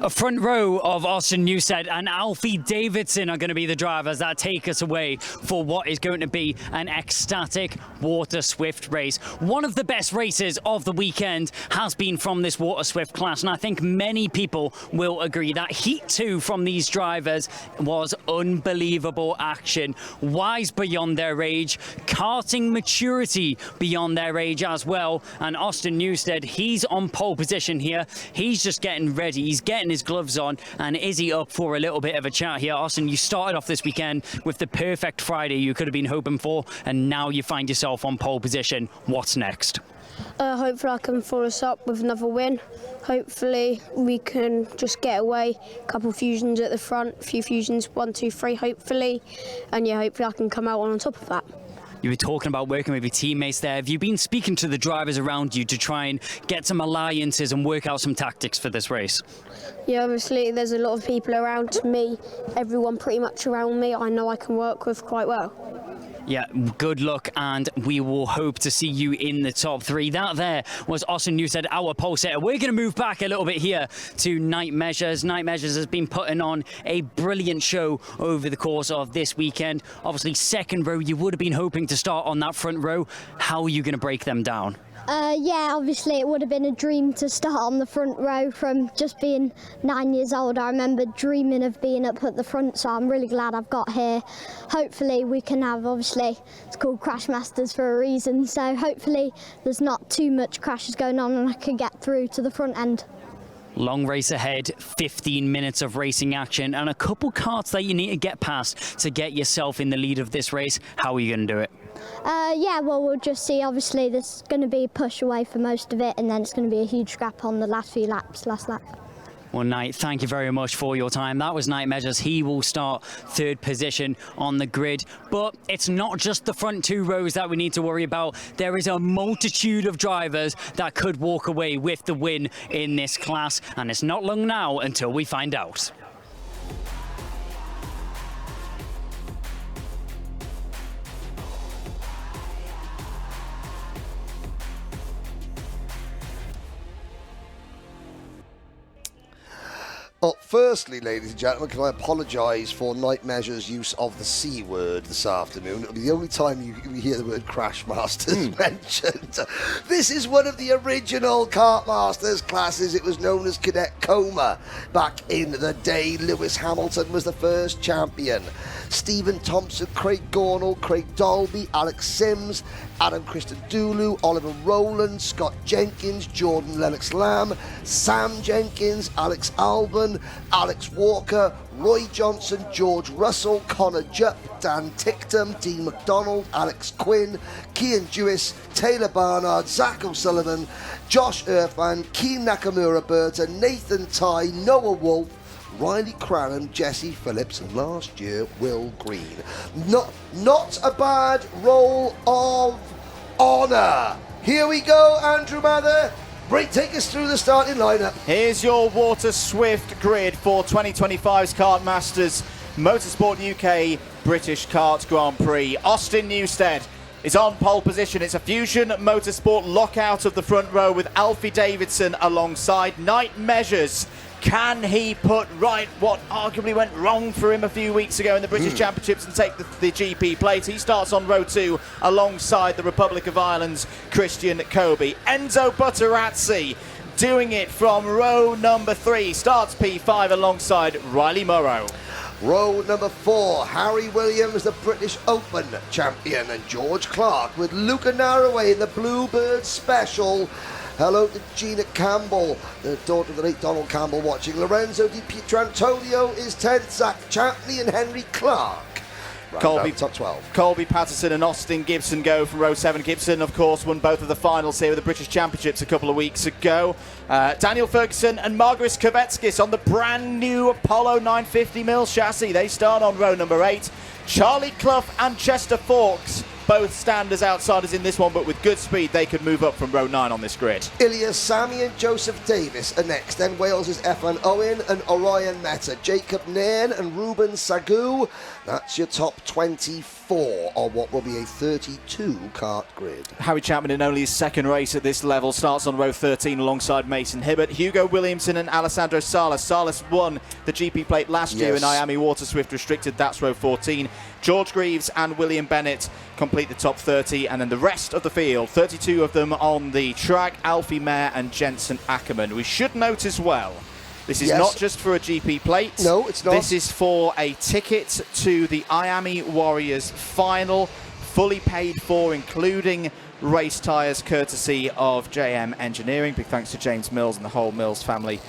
A front row of Austin Newstead and Alfie Davidson are going to be the drivers that take us away for what is going to be an ecstatic Water Swift race. One of the best races of the weekend has been from this Water Swift class, and I think many people will agree that Heat 2 from these drivers was unbelievable action. Wise beyond their age, karting maturity beyond their age as well, and Austin Newstead, he's on pole position here. He's just getting ready. He's getting his gloves on, and is he up for a little bit of a chat here? Austin, you started off this weekend with the perfect Friday you could have been hoping for, and now you find yourself on pole position. What's next? Hopefully I can follow us up with another win. Hopefully we can just get away. A couple fusions at the front, a few fusions, 1, 2, 3 hopefully. And yeah, hopefully I can come out on top of that. You were talking about working with your teammates there. Have you been speaking to the drivers around you to try and get some alliances and work out some tactics for this race? Yeah, obviously there's a lot of people around me. Everyone pretty much around me I know I can work with quite well. Yeah, good luck, and we will hope to see you in the top 3. That there was Austin Newstead, our pole setter. We're going to move back a little bit here to Night Measures. Night Measures has been putting on a brilliant show over the course of this weekend. Obviously, second row, you would have been hoping to start on that front row. How are you going to break them down? Yeah, obviously it would have been a dream to start on the front row from just being 9 years old. I remember dreaming of being up at the front, so I'm really glad I've got here. Hopefully we can have, obviously, it's called Kartmasters for a reason, so hopefully there's not too much crashes going on and I can get through to the front end. Long race ahead, 15 minutes of racing action and a couple karts that you need to get past to get yourself in the lead of this race. How are you going to do it? Yeah, well, we'll just see. Obviously, there's going to be a push away for most of it, and then it's going to be a huge scrap on the last few laps, last lap. Well, Knight, thank you very much for your time. That was Night Measures. He will start third position on the grid. But it's not just the front 2 rows that we need to worry about. There is a multitude of drivers that could walk away with the win in this class. And it's not long now until we find out. Well, firstly, ladies and gentlemen, can I apologise for Night Measure's use of the C word this afternoon? It'll be the only time you hear the word Kartmasters mentioned. This is one of the original Kartmasters classes. It was known as Cadet Coma. Back in the day, Lewis Hamilton was the first champion. Stephen Thompson, Craig Gornall, Craig Dolby, Alex Sims, Adam Christodoulou, Oliver Rowland, Scott Jenkins, Jordan Lennox Lamb, Sam Jenkins, Alex Alban, Alex Walker, Roy Johnson, George Russell, Connor Jupp, Dan Ticktum, Dean McDonald, Alex Quinn, Kian Jewis, Taylor Barnard, Zach O'Sullivan, Josh Irfan, Keen Nakamura Burton, Nathan Ty, Noah Wolf, Riley Cranham, Jesse Phillips, and last year, Will Green. Not a bad roll of honour. Here we go, Andrew Mather. Take us through the starting lineup. Here's your Water Swift grid for 2025's Kartmasters Motorsport UK British Kart Grand Prix. Austin Newstead is on pole position. It's a Fusion Motorsport lockout of the front row with Alfie Davidson alongside. Night Measures. Can he put right what arguably went wrong for him a few weeks ago in the British Championships and take the GP plate? He starts on row 2 alongside the Republic of Ireland's Christian Kobe. Enzo Butterazzi doing it from row number 3. Starts P5 alongside Riley Morrow. Row number 4, Harry Williams, the British Open champion, and George Clark with Luca Naraway in the Bluebird Special. Hello to Gina Campbell, the daughter of the late Donald Campbell watching. Lorenzo Di Pietrantonio is 10th, Zach Chapley and Henry Clark. Top 12. Colby Patterson and Austin Gibson go from row 7. Gibson, of course, won both of the finals here with the British Championships a couple of weeks ago. Daniel Ferguson and Margaris Kovetskis on the brand new Apollo 950mm chassis. They start on row number 8. Charlie Clough and Chester Fawkes both stand as outsiders in this one, but with good speed, they could move up from row 9 on this grid. Ilya Sami and Joseph Davis are next. Then Wales' Efan Owen and Orion Meta. Jacob Nairn and Ruben Sagoo. That's your top 24 on what will be a 32 kart grid. Harry Chapman in only his second race at this level starts on row 13 alongside Mason Hibbert. Hugo Williamson and Alessandro Salas. Salas won the GP plate last year in IAME Water Swift Restricted. That's row 14. George Greaves and William Bennett complete the top 30, and then the rest of the field, 32 of them on the track, Alfie Mayer and Jensen Ackerman. We should note as well, this is not just for a GP plate. No, it's not. This is for a ticket to the IAME Warriors final, fully paid for, including race tyres, courtesy of JM Engineering. Big thanks to James Mills and the whole Mills family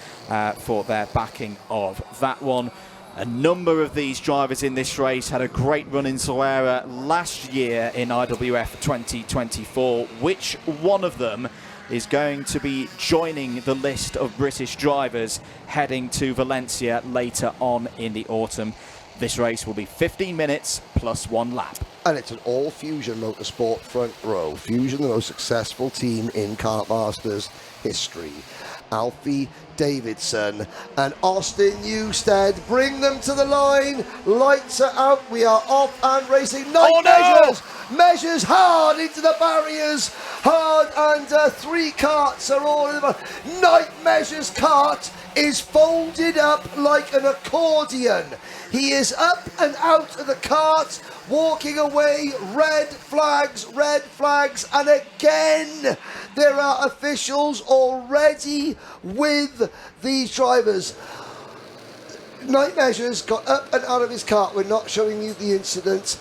for their backing of that one. A number of these drivers in this race had a great run in Solera last year in IWF 2024. Which one of them is going to be joining the list of British drivers heading to Valencia later on in the autumn? This race will be 15 minutes plus 1 lap. And it's an all-Fusion Motorsport front row. Fusion, the most successful team in Kartmasters history. Alfie Davidson and Austin Newstead bring them to the line. Lights are out. We are off and racing. Measures hard into the barriers. Hard, and 3 karts are all in the... Knight Measures' kart is folded up like an accordion. He is up and out of the kart, walking away. Red flags, and again there are officials already with these drivers. Knight Measures got up and out of his kart. We're not showing you the incident.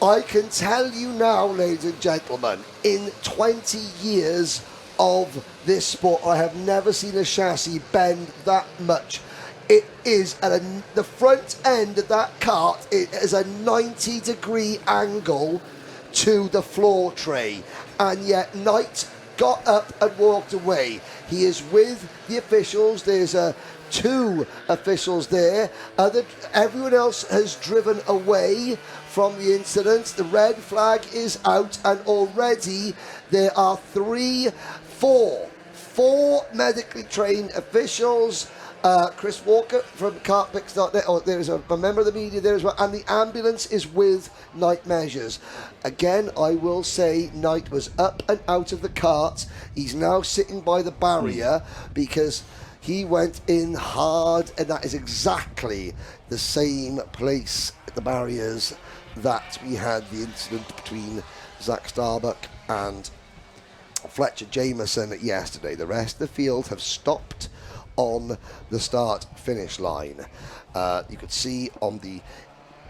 I can tell you now, ladies and gentlemen, in 20 years of this sport, I have never seen a chassis bend that much. It is at the front end of that kart, it is a 90-degree angle to the floor tray, and yet Knight got up and walked away. He is with the officials. There's 2 officials there. Everyone else has driven away from the incident. The red flag is out, and already there are 4 medically trained officials. Chris Walker from kartpicks.net. Oh, there is a member of the media there as well, and the ambulance is with Knight Measures. Again, I will say Knight was up and out of the kart. He's now sitting by the barrier because he went in hard, and that is exactly the same place at the barriers that we had the incident between Zach Starbuck and Fletcher Jameson yesterday. The rest of the field have stopped on the start-finish line. You could see on the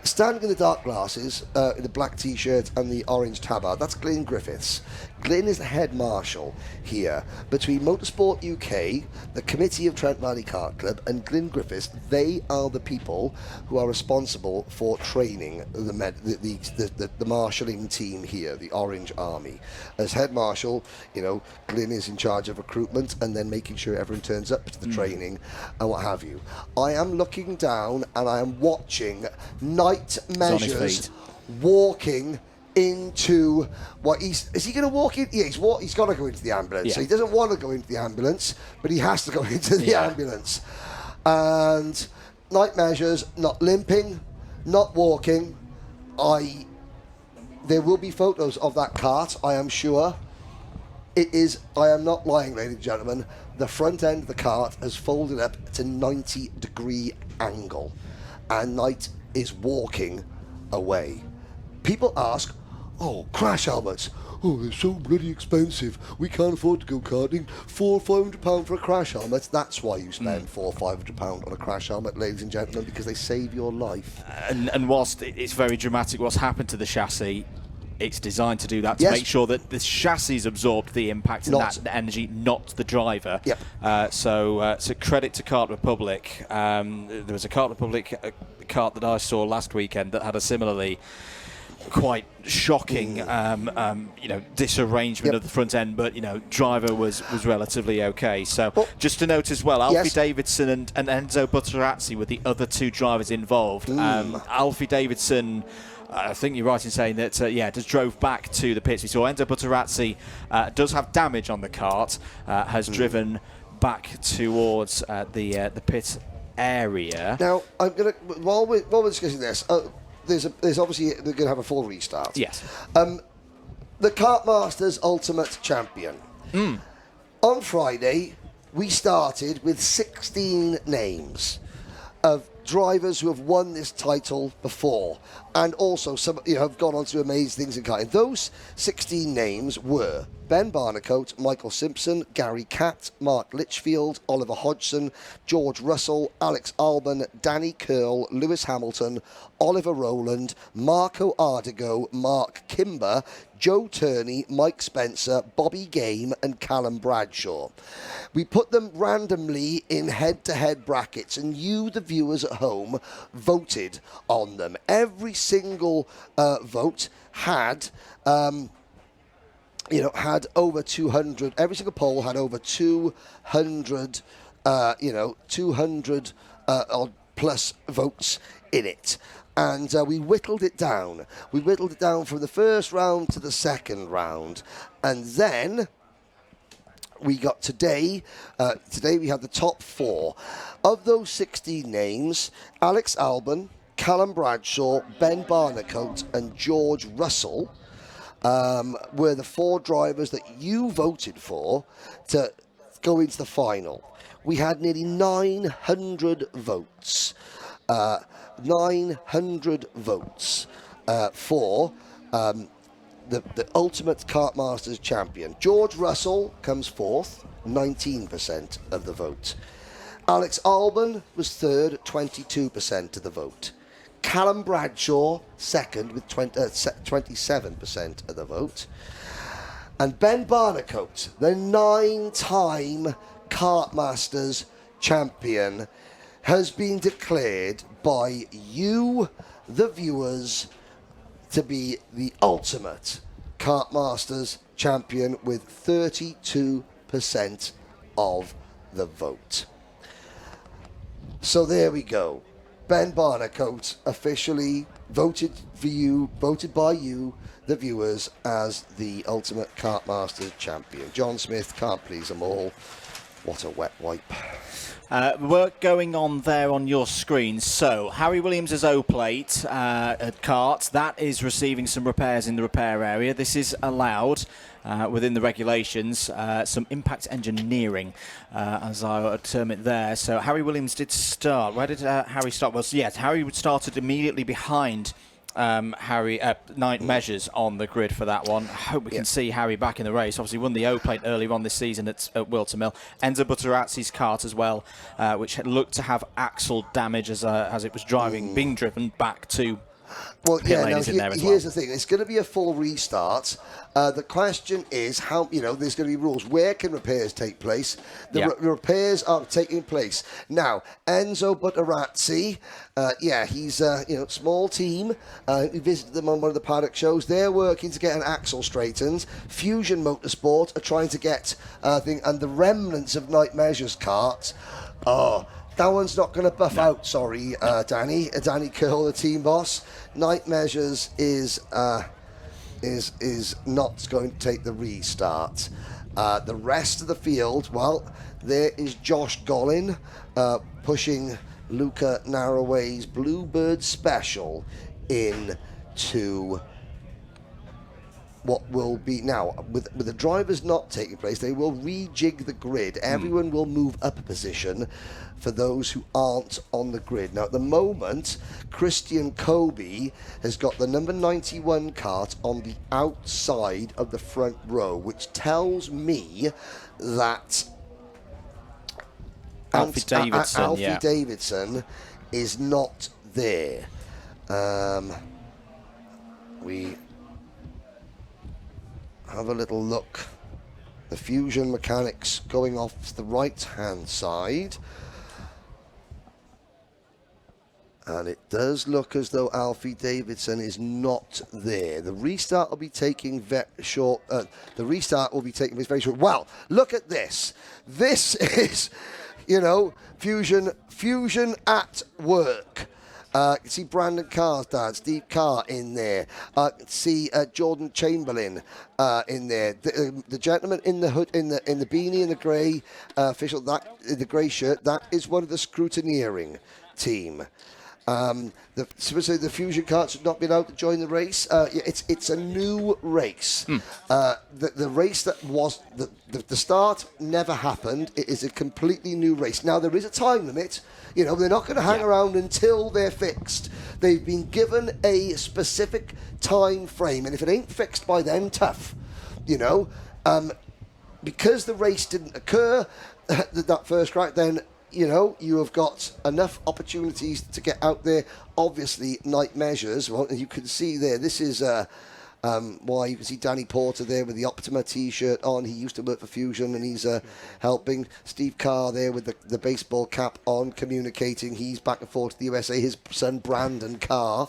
standing in the dark glasses, in the black t-shirt and the orange tabard, that's Glyn Griffiths. Glyn is the head marshal here between Motorsport UK, the committee of Trent Valley Kart Club, and Glyn Griffiths. They are the people who are responsible for training the marshalling team here, the Orange Army. As head marshal, you know, Glyn is in charge of recruitment and then making sure everyone turns up to the training and what have you. I am looking down and I am watching Knight Measures walking into what is he going to walk in? Yeah, he's got to go into the ambulance. Yeah. So he doesn't want to go into the ambulance, but he has to go into the ambulance. And Knight Measures not limping, not walking. There will be photos of that kart, I am sure. It is, I am not lying, ladies and gentlemen, the front end of the kart has folded up to 90-degree angle, and Knight is walking away. People ask, oh, crash helmets. Oh, they're so bloody expensive. We can't afford to go karting. £400-500 for a crash helmet. That's why you spend £400-500 on a crash helmet, ladies and gentlemen, because they save your life. And whilst it's very dramatic what's happened to the chassis, it's designed to do that, to make sure that the chassis absorbed the impact and that energy, not the driver. Yep. So credit to Kart Republic. There was a Kart Republic kart that I saw last weekend that had a similarly quite shocking disarrangement of the front end, but driver was relatively okay. So just to note as well, Alfie Davidson and Enzo Butterazzi were the other 2 drivers involved. Alfie Davidson I think you're right in saying that, just drove back to the pits. We saw Enzo Butterazzi does have damage on the kart, has driven back towards the pit area. Now, I'm gonna while we're discussing this, there's obviously they're gonna have a full restart. Yes. The Kartmasters Ultimate Champion. On Friday, we started with 16 names of drivers who have won this title before, and also some have gone on to amazing things in karting. Those 16 names were Ben Barnicoat, Michael Simpson, Gary Catt, Mark Litchfield, Oliver Hodgson, George Russell, Alex Albon, Danny Curl, Lewis Hamilton, Oliver Rowland, Marco Ardigo, Mark Kimber, Joe Turney, Mike Spencer, Bobby Game and Callum Bradshaw. We put them randomly in head-to-head brackets, and you, the viewers at home, voted on them. Every single vote had had over 200. Every single poll had over 200, 200 odd plus votes in it. And we whittled it down. We whittled it down from the first round to the second round. And then we got today we had the top 4. Of those 16 names, Alex Albon, Callum Bradshaw, Ben Barnicoat and George Russell were the 4 drivers that you voted for to go into the final. We had nearly 900 votes. 900 votes for the Ultimate Kartmasters Champion. George Russell comes 4th, 19% of the vote. Alex Albon was 3rd, 22% of the vote. Callum Bradshaw, 2nd, with 27% of the vote. And Ben Barnicoat, the 9-time Kartmasters champion, has been declared by you, the viewers, to be the ultimate Kartmasters champion with 32% of the vote. So there we go. Ben Barnicoat officially voted by you, the viewers, as the ultimate Kartmasters champion. John Smith can't please them all. What a wet wipe. Work going on there on your screen. So, Harry Williams' O-plate at kart, that is receiving some repairs in the repair area. This is allowed within the regulations, some impact engineering, as I would term it there. So, Harry Williams did start. Where did Harry start? Well, yes, Harry started immediately behind Night Measures on the grid for that one. I hope we can see Harry back in the race. Obviously won the O-plate earlier on this season at Wilton Mill. Enzo Butterazzi's kart as well, which had looked to have axle damage as it was being driven back to pit lane is in there as well. Here's the thing. It's going to be a full restart. The question is how, there's going to be rules. Where can repairs take place? The repairs are taking place. Now, Enzo Butterazzi, he's small team. We visited them on one of the paddock shows. They're working to get an axle straightened. Fusion Motorsport are trying to get and the remnants of Night Measures karts. That one's not going to buff out, sorry, Danny. Danny Curl, the team boss. Night Measures is not going to take the restart. The rest of the field, well, there is Josh Gollin pushing Luca Narroway's Bluebird Special into what will be now, with the drivers not taking place, they will rejig the grid. Everyone will move up a position for those who aren't on the grid. Now, at the moment, Christian Kobe has got the number 91 kart on the outside of the front row, which tells me that Alfie Davidson is not there. We have a little look. The Fusion mechanics going off to the right-hand side. And it does look as though Alfie Davidson is not there. The restart will be taking very short. Very short. Well, look at this. This is, Fusion at work. You can see Brandon Carr's dad, Steve Carr, in there. You can see Jordan Chamberlain in there. The gentleman in the hood, in the beanie, in the grey official, that in the grey shirt, that is one of the scrutineering team. The Fusion karts have not been out to join the race. It's a new race. The race that was the start never happened. It is a completely new race. Now there is a time limit. You know, they're not going to hang around until they're fixed. They've been given a specific time frame, and if it ain't fixed by then, tough. You know, because the race didn't occur that first crack, then. You know, you have got enough opportunities to get out there. Obviously, night measures. Well, you can see there, this is why you can see Danny Porter there with the Optima T-shirt on. He used to work for Fusion, and he's helping. Steve Carr there with the baseball cap on, communicating. He's back and forth to the USA. His son, Brandon Carr,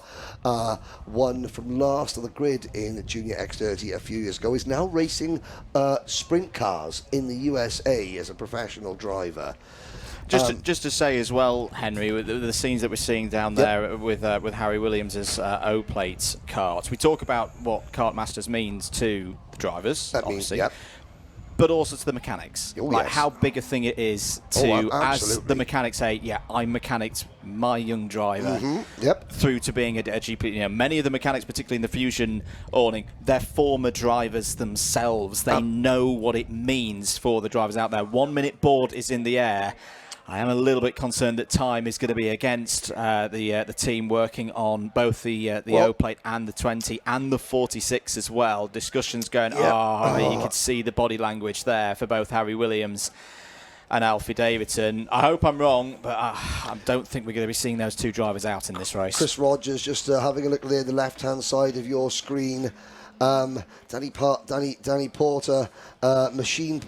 won from last on the grid in the Junior X30 a few years ago. He's now racing sprint cars in the USA as a professional driver. Just to say as well, Henry, with the scenes that we're seeing down there with Harry Williams' O-plate karts, we talk about what Kartmasters means to the drivers, that obviously, means, but also to the mechanics. Yes. How big a thing it is to, as the mechanics say, I mechanicked my young driver through to being a GP. You know, many of the mechanics, particularly in the Fusion awning, they're former drivers themselves. They know what it means for the drivers out there. 1 minute board is in the air. I am a little bit concerned that time is going to be against the team working on both the O-plate and the 20 and the 46 as well. Discussions going, you could see the body language there for both Harry Williams and Alfie Davidson. I hope I'm wrong, but I don't think we're going to be seeing those two drivers out in this race. Chris Rogers just having a look there, the left-hand side of your screen. Danny Porter, machining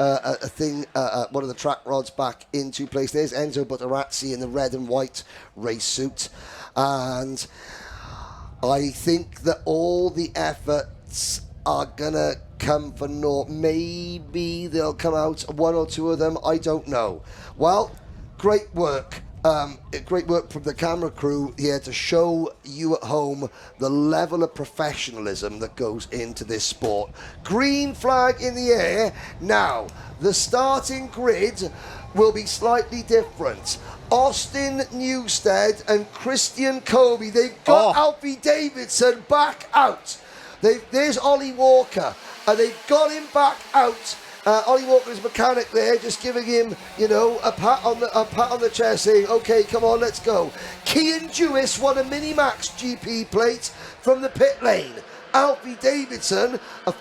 a thing, one of the track rods back into place. There's Enzo Butterazzi in the red and white race suit. And I think that all the efforts are going to come for naught. Maybe they'll come out, one or two of them, I don't know. Well, great work. Great work from the camera crew here to show you at home the level of professionalism that goes into this sport. Green flag in the air. Now, the starting grid will be slightly different. Austin Newstead and Christian Kobe, they've got Alfie Davidson back out. There's Ollie Walker, and they've got him back out. Ollie Walker's mechanic there, just giving him, a pat on the chest, saying, "Okay, come on, let's go." Cian Jewis won a Mini Max GP plate from the pit lane. Alfie Davidson,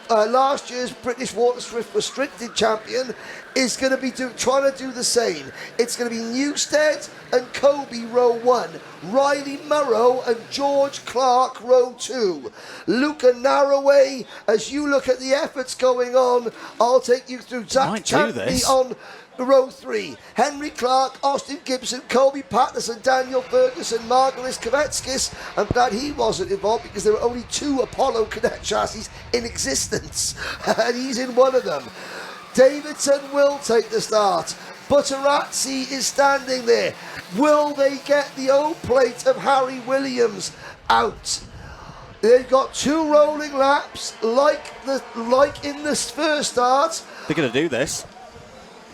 last year's British Water Swift restricted champion, is going to be trying to do the same. It's going to be Newstead and Kobe row 1, Riley Murrow and George Clark row 2. Luca Narroway, as you look at the efforts going on, I'll take you through Zach Champney on row 3. Henry Clark, Austin Gibson, Kobe Patterson, Daniel Ferguson, Margalis Kovetskis. I'm glad he wasn't involved because there were only 2 Apollo Cadet chassis in existence, and he's in one of them. Davidson will take the start. Butterazzi is standing there. Will they get the O-plate of Harry Williams out? They've got 2 rolling laps, like in this first start. They're going to do this.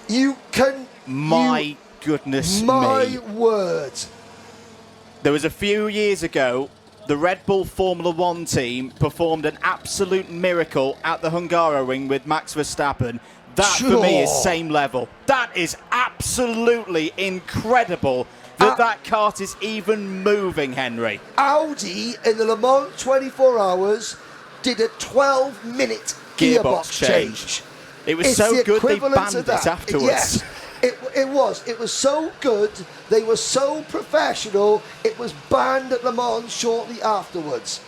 You can... My goodness me. My word. There was a few years ago, the Red Bull Formula 1 team performed an absolute miracle at the Hungaroring with Max Verstappen. That, for me, is same level. That is absolutely incredible that kart is even moving, Henry. Audi, in the Le Mans 24 hours, did a 12-minute gearbox change. It was so good they banned it afterwards. Yes, it was. It was so good. They were so professional. It was banned at Le Mans shortly afterwards.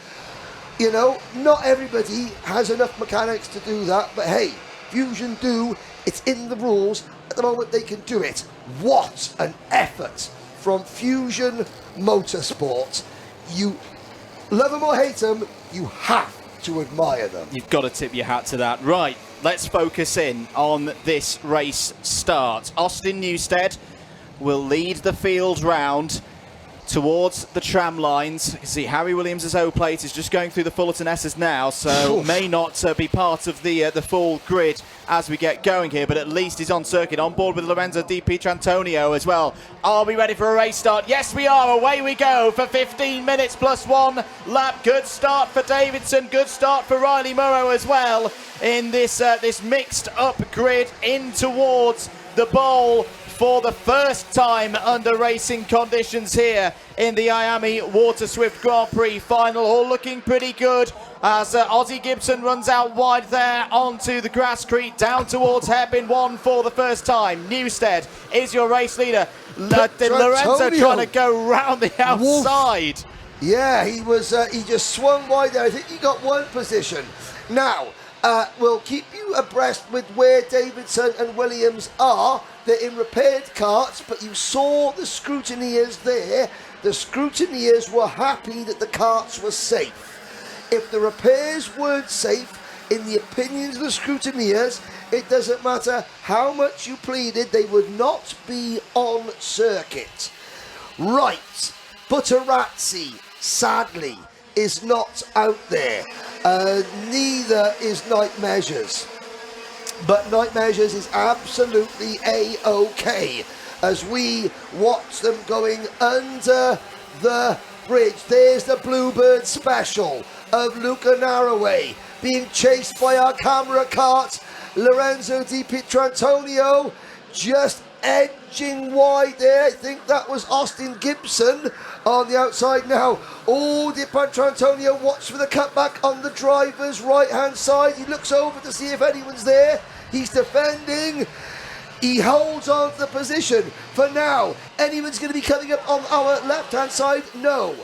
Not everybody has enough mechanics to do that, but hey, Fusion do. It's in the rules. At the moment, they can do it. What an effort from Fusion Motorsport. You love them or hate them, you have to admire them. You've got to tip your hat to that. Right, let's focus in on this race start. Austin Newstead will lead the field round towards the tram lines. You see Harry Williams' O-plate is just going through the Fullerton S's now, so may not be part of the full grid as we get going here, but at least he's on circuit, on board with Lorenzo Di Pietrantonio as well. Are we ready for a race start? Yes, we are. Away we go for 15 minutes plus 1 lap. Good start for Davidson, good start for Riley Murrow as well in this mixed up grid in towards the bowl for the first time under racing conditions here in the IAME Water Swift Grand Prix final. All looking pretty good as Ozzie Gibson runs out wide there onto the grasscrete down towards hairpin 1 for the first time. Newstead is your race leader. Lorenzo trying to go round the outside. Yeah, he was. He just swung wide there. I think he got 1 position. Now, we'll keep you abreast with where Davidson and Williams are. They're in repaired carts, but you saw the scrutineers there. The scrutineers were happy that the carts were safe. If the repairs weren't safe, in the opinions of the scrutineers, it doesn't matter how much you pleaded, they would not be on circuit. Right, Butterazzi, sadly, is not out there. Neither is Night Measures. But Night Measures is absolutely A-OK as we watch them going under the bridge. There's the Bluebird special of Luca Naraway being chased by our camera cart. Lorenzo Di Pietrantonio just edging wide there. I think that was Austin Gibson on the outside now. Oh, Di Pietrantonio watch for the cutback on the driver's right-hand side. He looks over to see if anyone's there. He's defending. He holds on to the position for now. Anyone's going to be coming up on our left-hand side? No.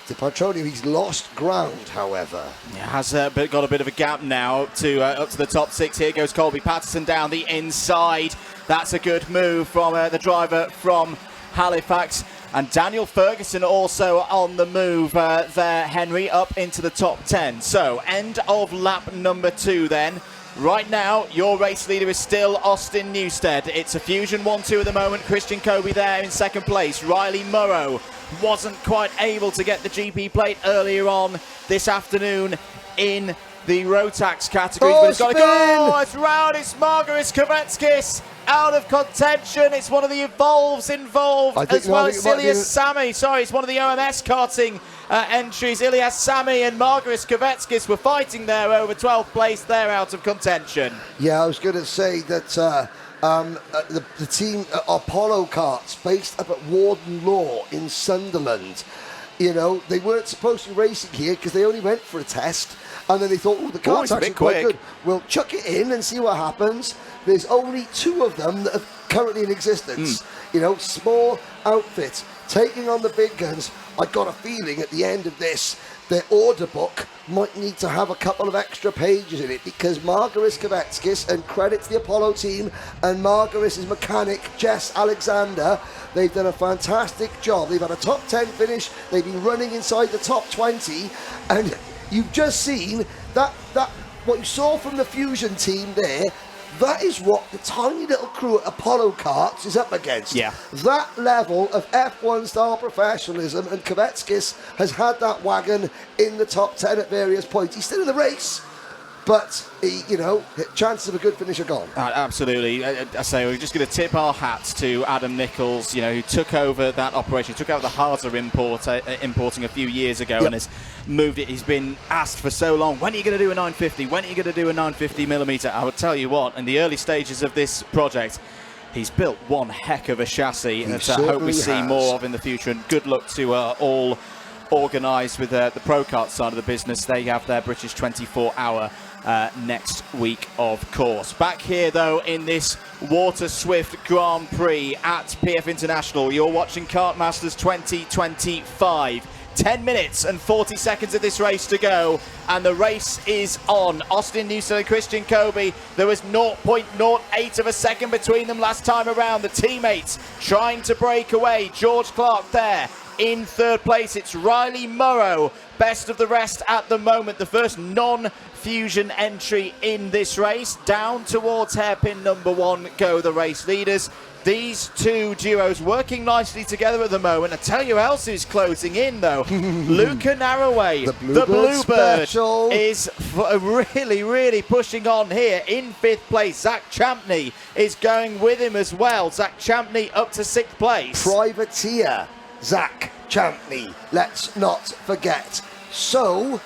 Di Pietrantonio, he's lost ground, however. Yeah, has got a bit of a gap now to up to the top 6. Here goes Colby Patterson down the inside. That's a good move from the driver from Halifax. And Daniel Ferguson also on the move there, Henry, up into the top 10. So, end of lap number 2 then. Right now, your race leader is still Austin Newstead. It's a Fusion 1-2 at the moment. Christian Kobe there in second place. Riley Murrow wasn't quite able to get the GP plate earlier on this afternoon in the Rotax categories. But it's got to go. It's round. It's Margaris Kovetskis out of contention. It's one of the Evolves involved as well as Ilias Sami. Sorry, it's one of the OMS karting entries. Ilias Sami and Margaris Kovetskis were fighting there over 12th place. They're out of contention. Yeah, I was going to say that the team Apollo Karts based up at Warden Law in Sunderland, you know, they weren't supposed to be racing here because they only went for a test. And then they thought, oh, the car's actually quite good. We'll chuck it in and see what happens. There's only 2 of them that are currently in existence. You know, small outfits, taking on the big guns. I got a feeling at the end of this, their order book might need to have a couple of extra pages in it because Margaris Kovetskis, and credit to the Apollo team and Margaris' mechanic, Jess Alexander, they've done a fantastic job. They've had a top 10 finish. They've been running inside the top 20. And you've just seen that what you saw from the Fusion team there, that is what the tiny little crew at Apollo Karts is up against. Yeah. That level of F1 style professionalism, and Kovetskis has had that wagon in the top 10 at various points. He's still in the race, but you know, chances of a good finish are gone. Absolutely. I say we're just going to tip our hats to Adam Nichols, you know, who took over that operation, took over the Harzer importing a few years ago, and has moved it. He's been asked for so long, when are you going to do a 950? When are you going to do a 950mm? I would tell you what, in the early stages of this project, he's built one heck of a chassis that I hope we see more of in the future. And good luck to all organised with the Pro Kart side of the business. They have their British 24-hour next week, of course. Back here, though, in this Water Swift Grand Prix at PF International, you're watching Kartmasters 2025. 10 minutes and 40 seconds of this race to go, and the race is on. Austin Newstead and Christian Kobe, there was 0.08 of a second between them last time around. The teammates trying to break away. George Clark there in third place. It's Riley Murrow, best of the rest at the moment. The first Fusion entry in this race. Down towards hairpin number 1 go the race leaders. These two duos working nicely together at the moment. I tell you who else is closing in, though. Luca Narroway, the Bluebird, is really, really pushing on here in 5th place. Zach Champney is going with him as well. Zach Champney up to 6th place. Privateer, Zach Champney, let's not forget. So,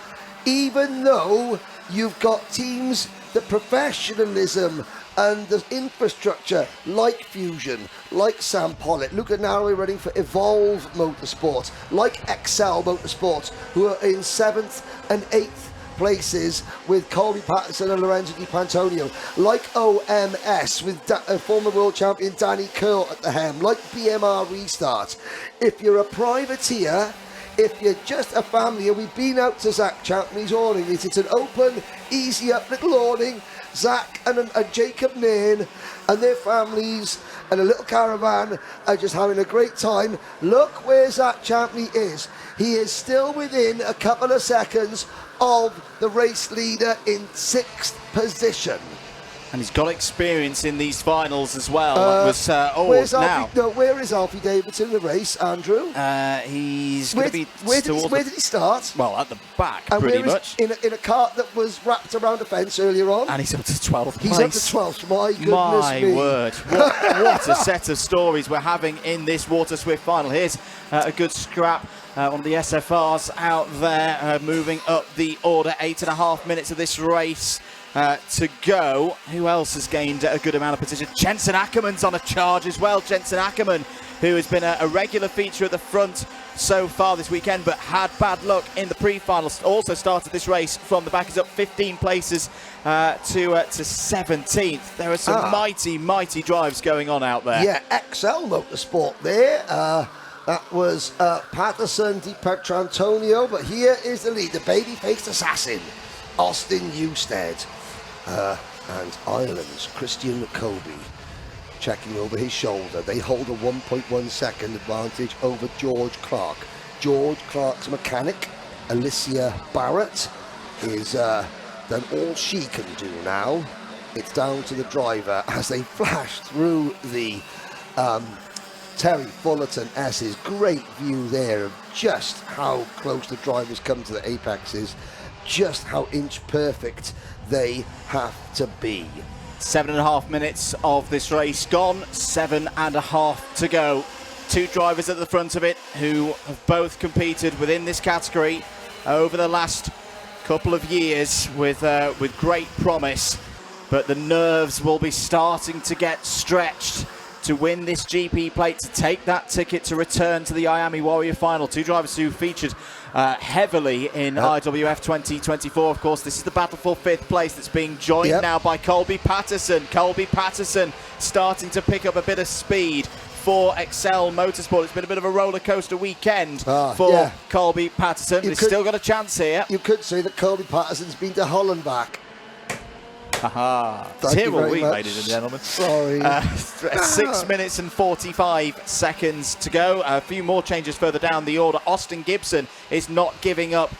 even though you've got teams, the professionalism and the infrastructure like Fusion, like Sam Pollitt, Luca Narroway running for Evolve Motorsports, like Excel Motorsports, who are in 7th and 8th places with Colby Patterson and Lorenzo Di Pantonio, like OMS with former world champion Danny Curl at the helm, like BMR Restart. If you're a privateer, if you're just a family, and we've been out to Zach Champney's awning, it's an open, easy up little awning. Zach and Jacob Nairn and their families and a little caravan are just having a great time. Look where Zach Champney is. He is still within a couple of seconds of the race leader in 6th position. And he's got experience in these finals as well. Where is Alfie Davidson in the race, Andrew? He's going to be where did he start? Well, at the back, and pretty much. In a cart that was wrapped around a fence earlier on. And he's up to 12th place. He's up to 12th. My goodness me. My word. What a set of stories we're having in this Water Swift final. Here's a good scrap. One of the SFRs out there moving up the order. 8.5 minutes of this race to go. Who else has gained a good amount of position? Jensen Ackerman's on a charge as well. Jensen Ackerman, who has been a regular feature at the front so far this weekend, but had bad luck in the pre-finals. Also started this race from the back. He's up 15 places to 17th. There are some mighty drives going on out there. Yeah, XL Motorsport there. That was Patterson, Di Petrantonio, but here is the lead, the baby-faced assassin, Austin Newstead. And Ireland's Christian Colby checking over his shoulder. They hold a 1.1 second advantage over George Clark. George Clark's mechanic, Alicia Barrett, is done all she can do now. It's down to the driver as they flash through the Terry Fullerton S's. Great view there of just how close the drivers come to the apexes, just how inch perfect they have to be. 7.5 minutes of this race gone, 7.5 to go. Two drivers at the front of it who have both competed within this category over the last couple of years with great promise, but the nerves will be starting to get stretched to win this GP plate, to take that ticket to return to the IAME Warrior final. Two drivers who featured heavily in IWF 2024. Of course, this is the battle for 5th place that's being joined now by Colby Patterson. Colby Patterson starting to pick up a bit of speed for Excel Motorsport. It's been a bit of a roller coaster weekend for Colby Patterson. He's still got a chance here. You could say that Colby Patterson's been to Holland back. Here we, ladies and gentlemen. Sorry. 6 minutes and 45 seconds to go. A few more changes further down the order. Austin Gibson is not giving up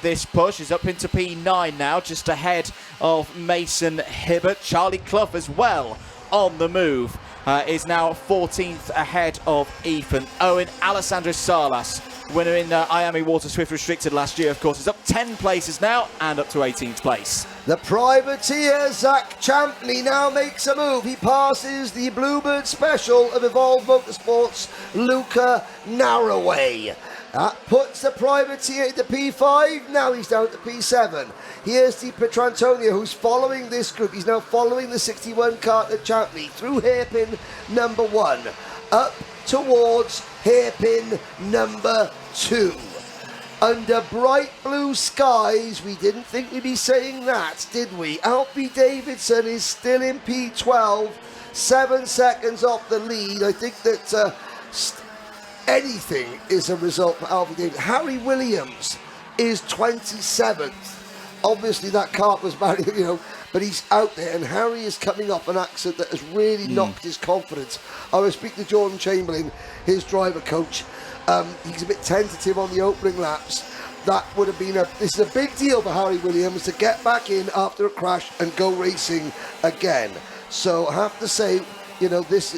this push. He's up into P9 now, just ahead of Mason Hibbert. Charlie Clough as well on the move. Is now 14th ahead of Ethan Owen. Alessandro Salas, winner in IAME Water Swift Restricted last year, of course, is up 10 places now and up to 18th place. The privateer Zach Champney now makes a move. He passes the Bluebird Special of Evolve Motorsports, Luca Narroway. That puts the privateer into P5. Now he's down to P7. Here's Di Petrantonio, who's following this group. He's now following the 61 kart at Champney through hairpin number 1, up towards hairpin number 2. Under bright blue skies, we didn't think we'd be saying that, did we? Alfie Davidson is still in P12, 7 seconds off the lead. I think that anything is a result for Alfie Davidson. Harry Williams is 27th. Obviously that kart was bad, but he's out there, and Harry is coming off an accident that has really knocked his confidence. I was speaking to Jordan Chamberlain, his driver coach. He's a bit tentative on the opening laps, that would have been this is a big deal for Harry Williams to get back in after a crash and go racing again. So I have to say, you know, this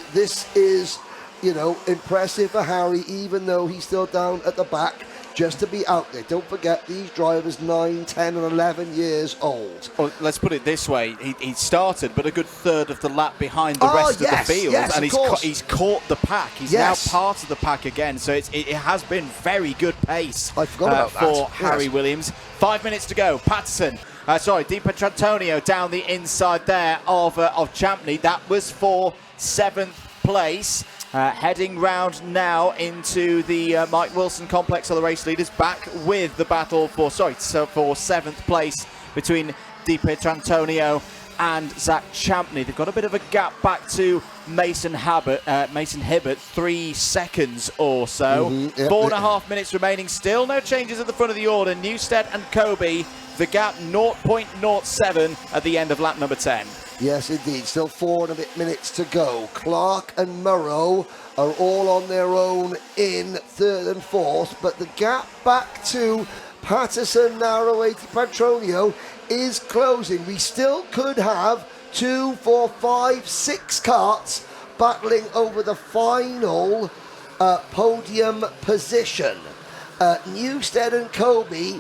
is, you know, impressive for Harry, even though he's still down at the back. Just to be out there. Don't forget, these drivers 9, 10 and 11 years old. Well, let's put it this way. He started, but a good third of the lap behind the rest of the field. Yes, and he's caught the pack. He's now part of the pack again. So it has been very good pace I forgot about for Harry Williams. 5 minutes to go. Patterson. Di Petrantonio down the inside there of Champney. That was for 7th place. Heading round now into the Mike Wilson complex of the race leaders, back with the battle for 7th place between Di Petrantonio and Zach Champney. They've got a bit of a gap back to Mason Hibbert, 3 seconds or so. 4.5 minutes remaining, still no changes at the front of the order. Newstead and Kobe, the gap 0.07 at the end of lap number 10. Yes, indeed. Still 4 and a bit minutes to go. Clark and Murrow are all on their own in 3rd and 4th, but the gap back to Patterson, Narroway, Petronio is closing. We still could have 2, 4, 5, 6 karts battling over the final podium position. Newstead and Kobe,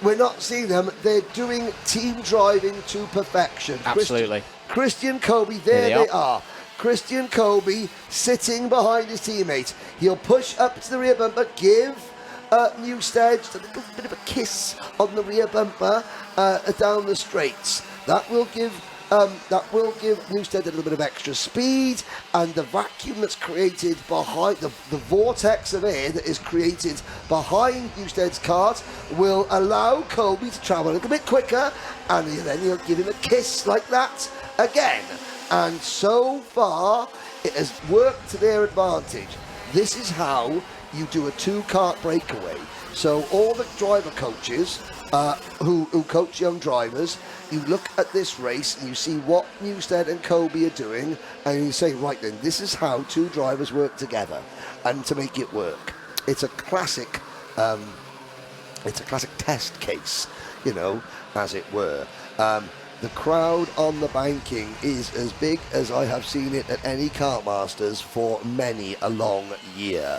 we're not seeing them. They're doing team driving to perfection. Absolutely. Christian Kobe, there they are. Christian Kobe sitting behind his teammate. He'll push up to the rear bumper, give Newstead just a little bit of a kiss on the rear bumper down the straights. That will give Newstead a little bit of extra speed, and the vacuum that's created behind the vortex of air that is created behind Newstead's kart will allow Kobe to travel a little bit quicker, and then you'll give him a kiss like that again. And so far, it has worked to their advantage. This is how you do a 2-kart breakaway. So all the driver coaches who coach young drivers, you look at this race and you see what Newstead and Kobe are doing, and you say, right then, this is how 2 drivers work together, and to make it work. It's a classic test case, you know, as it were. The crowd on the banking is as big as I have seen it at any Kartmasters for many a long year.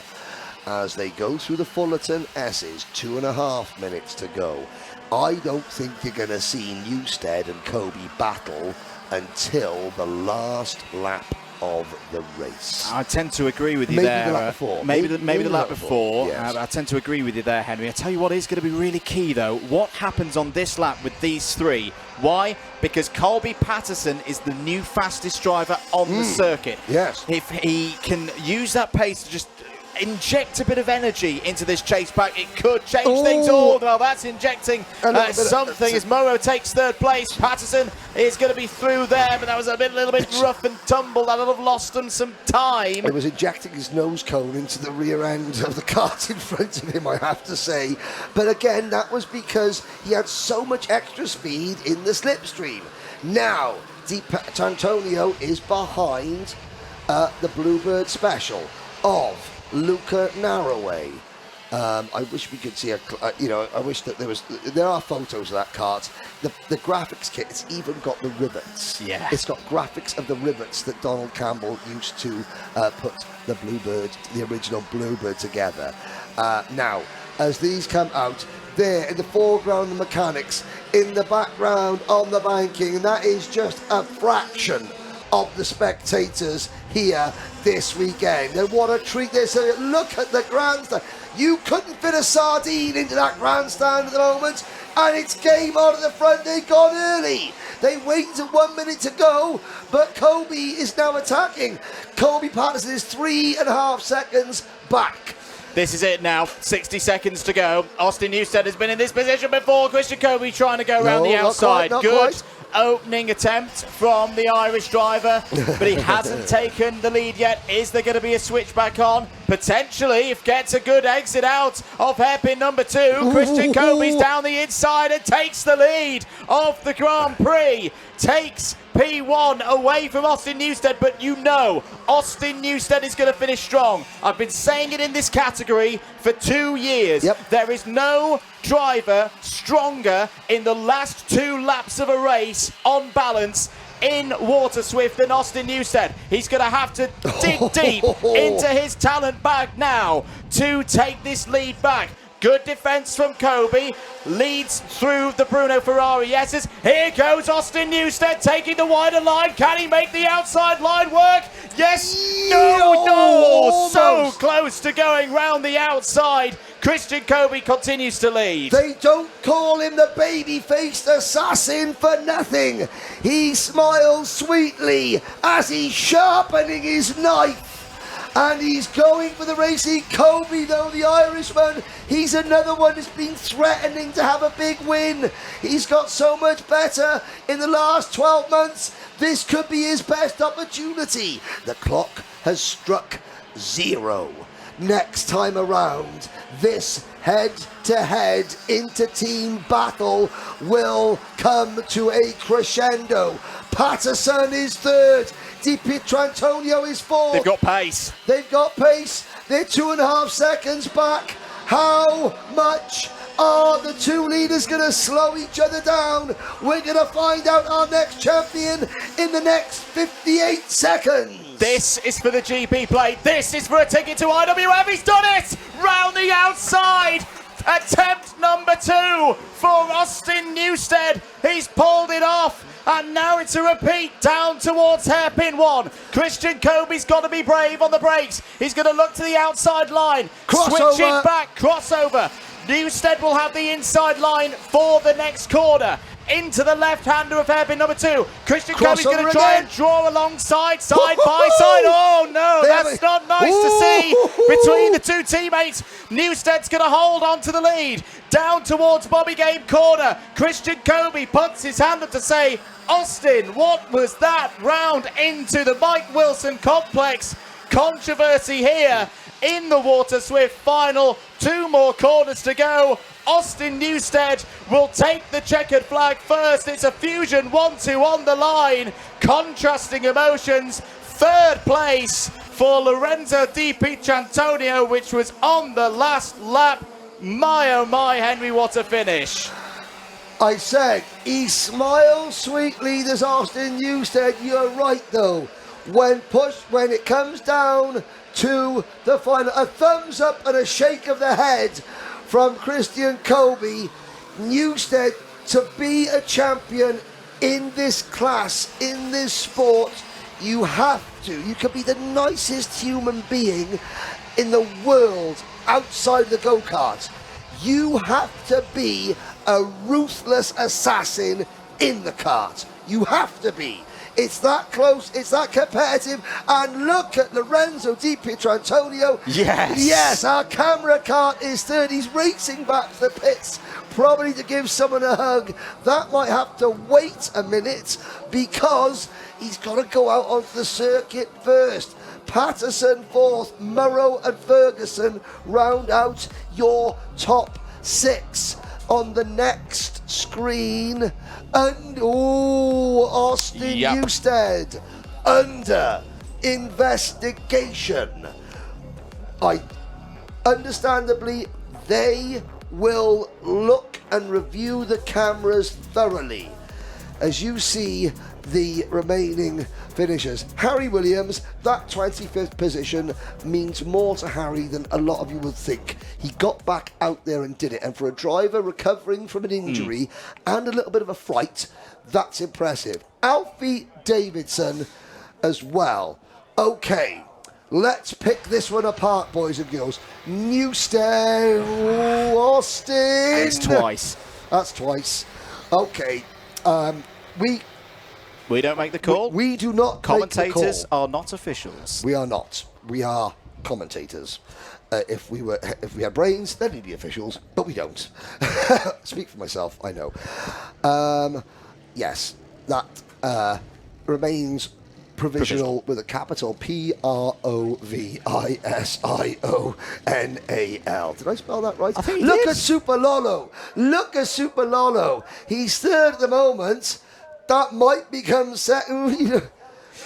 As they go through the Fullerton S's, 2.5 minutes to go. I don't think you're going to see Newstead and Kobe battle until the last lap of the race. I tend to agree with you maybe there. The lap before. Maybe the lap before. Yes. I tend to agree with you there, Henry. I tell you what is going to be really key, though. What happens on this lap with these 3? Why? Because Colby Patterson is the new fastest driver on the circuit. Yes. If he can use that pace to just inject a bit of energy into this chase back, it could change things all. Well, that's injecting something as Morrow takes 3rd place. Patterson is going to be through there, but that was a little bit rough and tumble. That'll have lost him some time. He was injecting his nose cone into the rear end of the kart in front of him, I have to say. But again, that was because he had so much extra speed in the slipstream. Now, Di Petrantonio is behind the Bluebird Special of Luca Narroway. I wish we could see I wish that there are photos of that kart. The graphics kit, it's even got the rivets. Yeah. It's got graphics of the rivets that Donald Campbell used to put the Bluebird, the original Bluebird, together. Now, as these come out, there in the foreground, the mechanics, in the background on the banking, and that is just a fraction of the spectators here this weekend. And what a treat this is. Look at the grandstand. You couldn't fit a sardine into that grandstand at the moment, and it's game on at the front. They've gone early. They waited 1 minute to go, but Kobe is now attacking. Kobe Patterson is 3.5 seconds back. This is it now, 60 seconds to go. Austin Newstead has been in this position before. Christian Kobe trying to go around the outside. Not Good quite. Opening attempt from the Irish driver, but he hasn't taken the lead yet. Is there going to be a switch back on? Potentially, if gets a good exit out of hairpin number 2. Christian Kobe's down the inside and takes the lead of the Grand Prix. Takes P1 away from Austin Newstead, but you know Austin Newstead is going to finish strong. I've been saying it in this category for 2 years. Yep. There is no driver stronger in the last 2 laps of a race on balance in Water Swift than Austin Newstead. He's going to have to dig deep into his talent bag now to take this lead back. Good defence from Kobe, leads through the Bruno Ferrari S's. Here goes Austin Newstead taking the wider line. Can he make the outside line work? Yes, no, so close to going round the outside. Christian Kobe continues to lead. They don't call him the baby-faced assassin for nothing. He smiles sweetly as he's sharpening his knife. And he's going for the racing. Kobe, though, the Irishman, he's another one that's been threatening to have a big win. He's got so much better in the last 12 months. This could be his best opportunity. The clock has struck 0. Next time around, this head-to-head inter-team battle will come to a crescendo. Patterson is 3rd. Di Pietrantonio is 4th. They've got pace. They've got pace. They're 2.5 seconds back. How much are the 2 leaders going to slow each other down? We're going to find out our next champion in the next 58 seconds. This is for the GP plate. This is for a ticket to IWF. He's done it! Round the outside. Attempt number 2 for Austin Newstead. He's pulled it off. And now it's a repeat down towards hairpin 1. Christian Kobe's got to be brave on the brakes. He's going to look to the outside line. Crossover. Switching back, crossover. Newstead will have the inside line for the next corner. Into the left-hander of hairpin number 2. Christian Kobe's going to try and draw alongside, side by side. Oh, no, that's not nice to see between the 2 teammates. Newstead's going to hold on to the lead. Down towards Bobby Game corner. Christian Kobe puts his hand up to say, Austin, what was that? Round into the Mike Wilson complex. Controversy here in the Water Swift final. 2 more corners to go. Austin Newstead will take the checkered flag first. It's a Fusion 1-2 on the line. Contrasting emotions. 3rd place for Lorenzo Di Pietrantonio, which was on the last lap. My, oh my, Henry, what a finish. I said, he smiles sweetly, this Austin Newstead. You're right, though. When it comes down to the final, a thumbs up and a shake of the head from Christian Kobe. Newstead, to be a champion in this class, in this sport, you have to. You can be the nicest human being in the world outside the go-kart. You have to be a ruthless assassin in the kart. You have to be. It's that close, it's that competitive, and look at Lorenzo Di Pietrantonio. Yes. Yes, our camera cart is 3rd. He's racing back to the pits, probably to give someone a hug. That might have to wait a minute because he's got to go out onto the circuit first. Patterson 4th, Murrow and Ferguson round out your top 6. On the next screen, and Austin Newstead under investigation. Understandably, they will look and review the cameras thoroughly. As you see the remaining finishers. Harry Williams, that 25th position means more to Harry than a lot of you would think. He got back out there and did it. And for a driver recovering from an injury and a little bit of a fright, that's impressive. Alfie Davidson as well. Okay, let's pick this one apart, boys and girls. Newstead, Austin. It's twice. That's twice. Okay, We don't make the call. We do not. Commentators are not officials. We are not. We are commentators. If we had brains, then we'd be officials, but we don't. Speak for myself. I know. Yes, that remains provisional with a capital Provisional. Did I spell that right? I think Look at Super Lolo. Look at Super Lolo. He's 3rd at the moment. That might become second.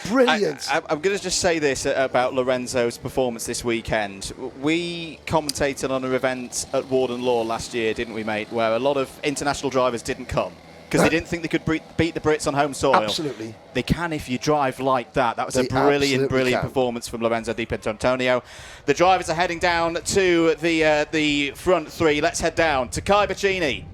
Brilliant. I'm going to just say this about Lorenzo's performance this weekend. We commentated on an event at Warden Law last year, didn't we, mate, where a lot of international drivers didn't come because they didn't think they could beat the Brits on home soil. Absolutely. They can if you drive like that. That was a brilliant performance from Lorenzo Di Pierantonio. The drivers are heading down to the front three. Let's head down to Kai Bacchini.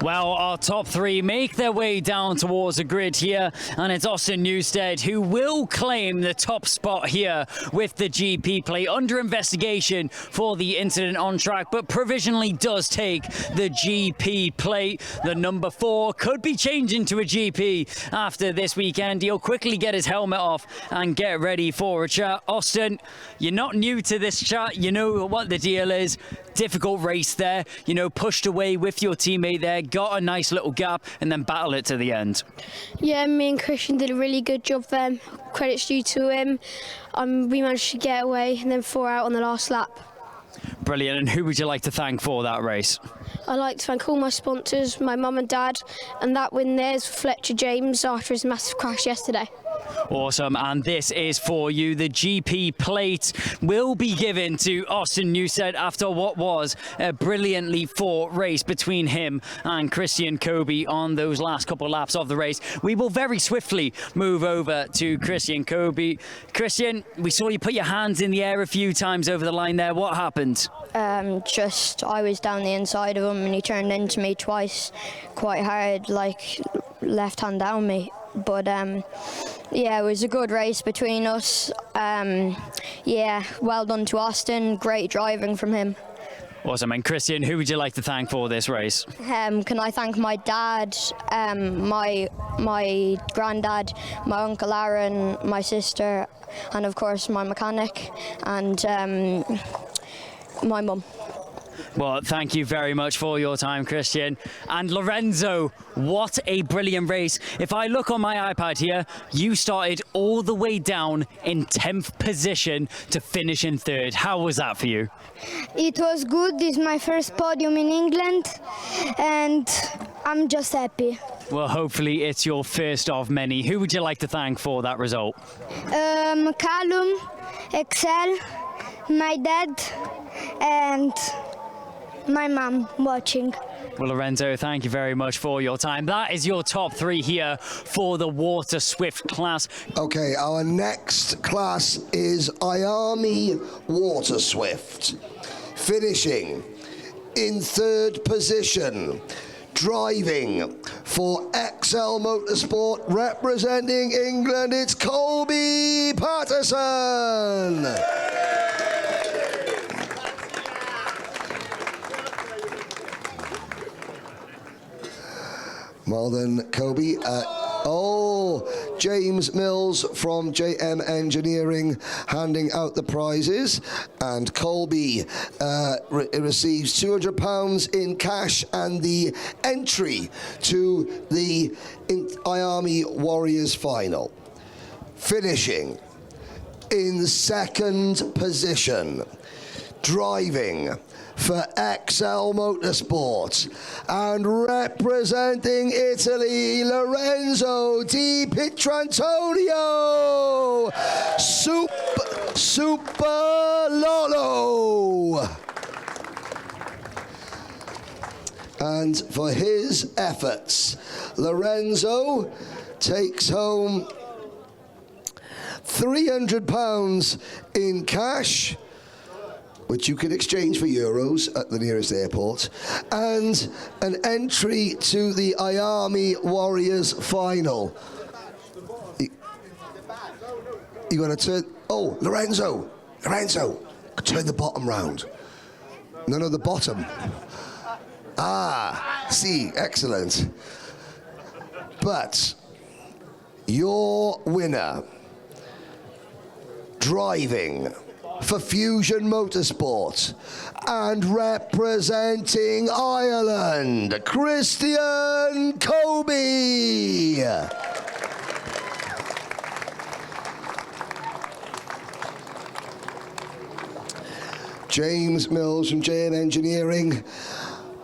Well, our top three make their way down towards the grid here, and it's Austin Newstead who will claim the top spot here with the GP plate, under investigation for the incident on track, but provisionally does take the GP plate. The number 4 could be changing to a GP after this weekend. He'll quickly get his helmet off and get ready for a chat. Austin, you're not new to this chat. You know what the deal is. Difficult race there, you know, pushed away with your teammate there, got a nice little gap, and then battle it to the end. Yeah, me and Christian did a really good job there. Credit's due to him. We managed to get away and then 4 out on the last lap. Brilliant. And who would you like to thank for that race? I'd like to thank all my sponsors, my mum and dad, and that win there's Fletcher James after his massive crash yesterday. Awesome, and this is for you. The GP plate will be given to Austin Newstead after what was a brilliantly fought race between him and Christian Kobe on those last couple of laps of the race. We will very swiftly move over to Christian Kobe. Christian, we saw you put your hands in the air a few times over the line there. What happened? I was down the inside of him and he turned into me twice quite hard, like left hand down me. But yeah, it was a good race between us. Yeah, well done to Austin. Great driving from him. Awesome. And Christian, who would you like to thank for this race? Can I thank my dad, my granddad, my uncle Aaron, my sister, and of course my mechanic, and my mum. Well, thank you very much for your time, Christian. And Lorenzo, what a brilliant race. If I look on my iPad here, you started all the way down in 10th position to finish in 3rd. How was that for you? It was good. This is my first podium in England, and I'm just happy. Well, hopefully it's your first of many. Who would you like to thank for that result? Callum, Excel, my dad, and my mum watching. Well, Lorenzo, thank you very much for your time. That is your top 3 here for the Water Swift class. Okay, our next class is IAME Water Swift. Finishing in 3rd position, driving for XL Motorsport, representing England, it's Colby Patterson. Well then, Kobe. James Mills from JM Engineering handing out the prizes, and Colby receives £200 in cash and the entry to the IAME Warriors final. Finishing in 2nd position, driving for XL Motorsport and representing Italy, Lorenzo Di Pierantonio, Super Lolo. And for his efforts, Lorenzo takes home £300 in cash, which you can exchange for euros at the nearest airport, and an entry to the IAME Warriors final. You got to turn. Oh, Lorenzo, turn the bottom round. No, the bottom. See, excellent. But your winner, driving for Fusion Motorsport and representing Ireland, Christian Kobe. James Mills from JM Engineering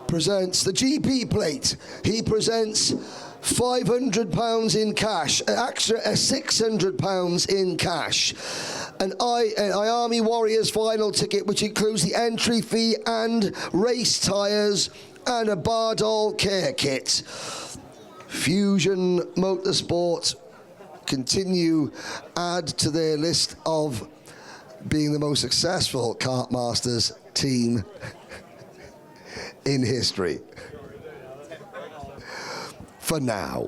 presents the GP plate. He presents £500 in cash, extra £600 in cash. An IAME Warriors final ticket, which includes the entry fee and race tyres, and a Bardol care kit. Fusion Motorsport continue add to their list of being the most successful Kartmasters team in history. For now.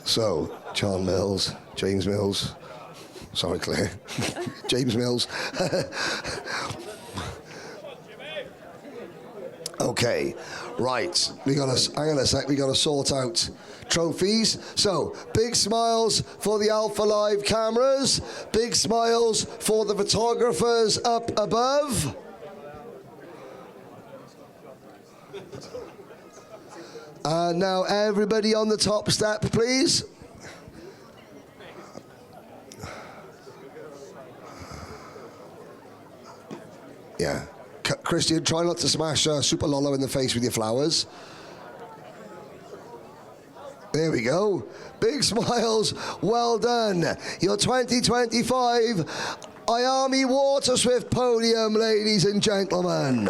So, John Mills, James Mills, sorry Claire, James Mills. Okay, right, hang on a sec, we gotta sort out trophies. So, big smiles for the Alpha Live cameras, big smiles for the photographers up above. And now everybody on the top step, please. Yeah. Christian, try not to smash Super Lolo in the face with your flowers. There we go. Big smiles. Well done. Your 2025 IAME Water Swift podium, ladies and gentlemen.